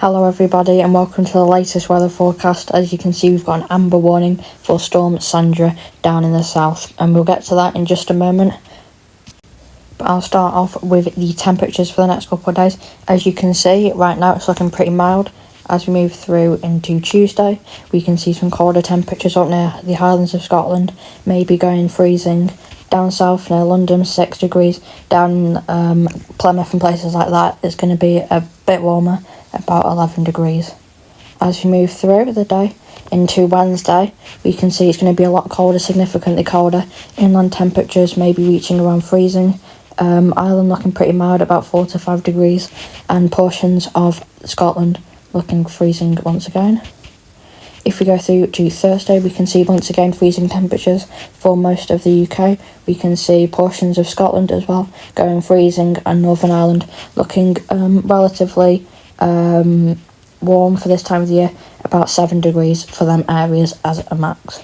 Hello everybody and welcome to the latest weather forecast. As you can see, we've got an amber warning for Storm Chandra down in the south, and we'll get to that in just a moment. But I'll start off with the temperatures for the next couple of days. As you can see, right now it's looking pretty mild. As we move through into Tuesday, we can see some colder temperatures up near the Highlands of Scotland, maybe going freezing. Down south near London, 6 degrees. Down Plymouth and places like that, it's going to be a bit warmer, about 11 degrees. As we move through the day into Wednesday, we can see it's going to be a lot colder, significantly colder. Inland temperatures maybe reaching around freezing. Ireland looking pretty mild, about 4 to 5 degrees, and portions of Scotland looking freezing once again. If we go through to Thursday, we can see once again freezing temperatures for most of the UK. We can see portions of Scotland as well going freezing, and Northern Ireland looking relatively warm for this time of the year, about 7 degrees for them areas as a max.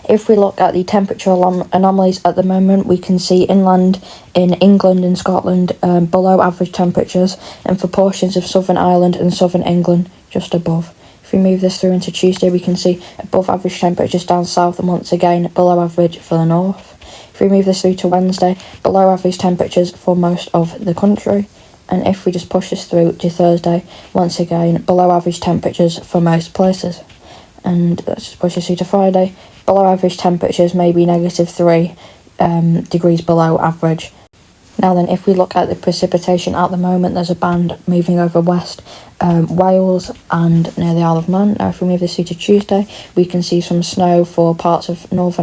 If we look at the temperature anomalies at the moment, we can see inland in England and Scotland below average temperatures, and for portions of Southern Ireland and Southern England just above. If we move this through into Tuesday, we can see above average temperatures down south and once again below average for the north. If we move this through to Wednesday, below average temperatures for most of the country. And if we just push this through to Thursday, once again below average temperatures for most places. And let's just push this through to Friday, below average temperatures, maybe -3 degrees below average. Now then, if we look at the precipitation at the moment, there's a band moving over West Wales and near the Isle of Man. Now, if we move this through to Tuesday, we can see some snow for parts of North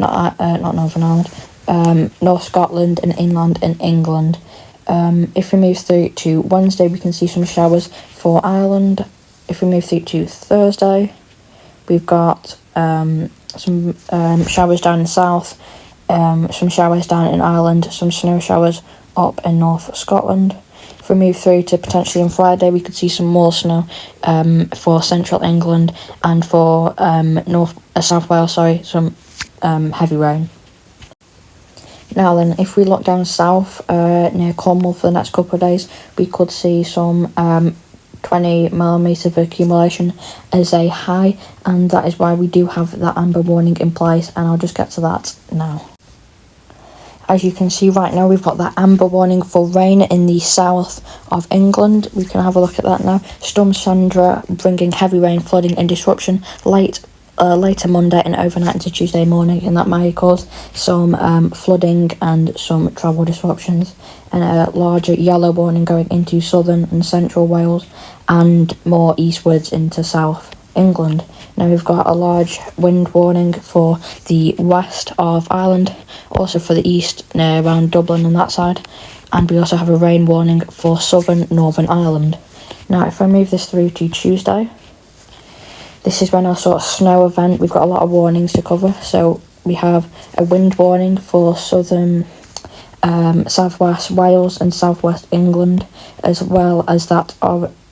Scotland and inland in England. If we move through to Wednesday, we can see some showers for Ireland. If we move through to Thursday, we've got some showers down in the south, some showers down in Ireland, some snow showers up in North Scotland. If we move through to potentially on Friday, we could see some more snow for central England and for South Wales, some heavy rain. Now then, if we look down south near Cornwall for the next couple of days, we could see some 20mm of accumulation as a high, and that is why we do have that amber warning in place, and I'll just get to that now. As you can see right now, we've got that amber warning for rain in the south of England. We can have a look at that now. Storm Chandra bringing heavy rain, flooding and disruption later Monday and overnight into Tuesday morning, and that might cause some flooding and some travel disruptions, and a larger yellow warning going into southern and central Wales and more eastwards into south England. Now we've got a large wind warning for the west of Ireland, also for the east near around Dublin and that side, and we also have a rain warning for southern Northern Ireland. Now if I move this through to Tuesday, this is when our sort of snow event, we've got a lot of warnings to cover. So we have a wind warning for southern southwest Wales and southwest England, as well as that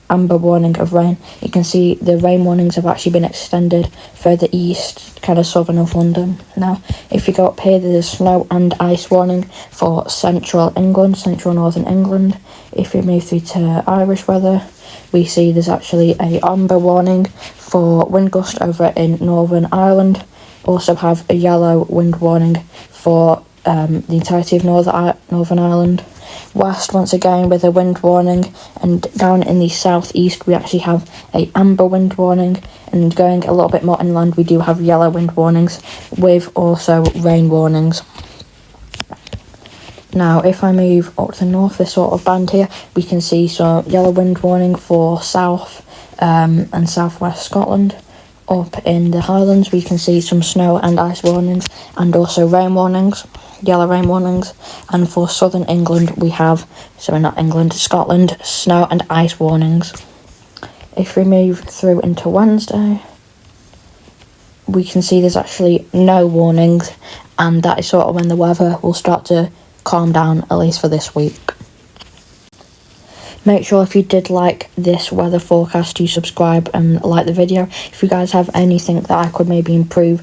amber warning of rain. You can see the rain warnings have actually been extended further east, kind of southern of London. Now, if you go up here, there's a snow and ice warning for central England, central northern England. If we move through to Irish weather, we see there's actually a amber warning for wind gust over in Northern Ireland. Also have a yellow wind warning for the entirety of Northern Ireland. West once again with a wind warning, and down in the southeast we actually have a amber wind warning, and going a little bit more inland we do have yellow wind warnings with also rain warnings. Now if I move up to the north, this sort of band here, we can see some yellow wind warning for south and southwest Scotland. Up in the Highlands we can see some snow and ice warnings and also rain warnings, yellow rain warnings, and for southern England we have, Scotland, snow and ice warnings. If we move through into Wednesday, we can see there's actually no warnings, and that is sort of when the weather will start to calm down, at least for this week. Make sure if you did like this weather forecast you subscribe and like the video. If you guys have anything that I could maybe improve,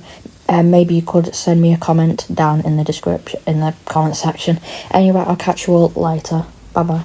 maybe you could send me a comment down in the description, in the comment section. Anyway, I'll catch you all later. Bye bye.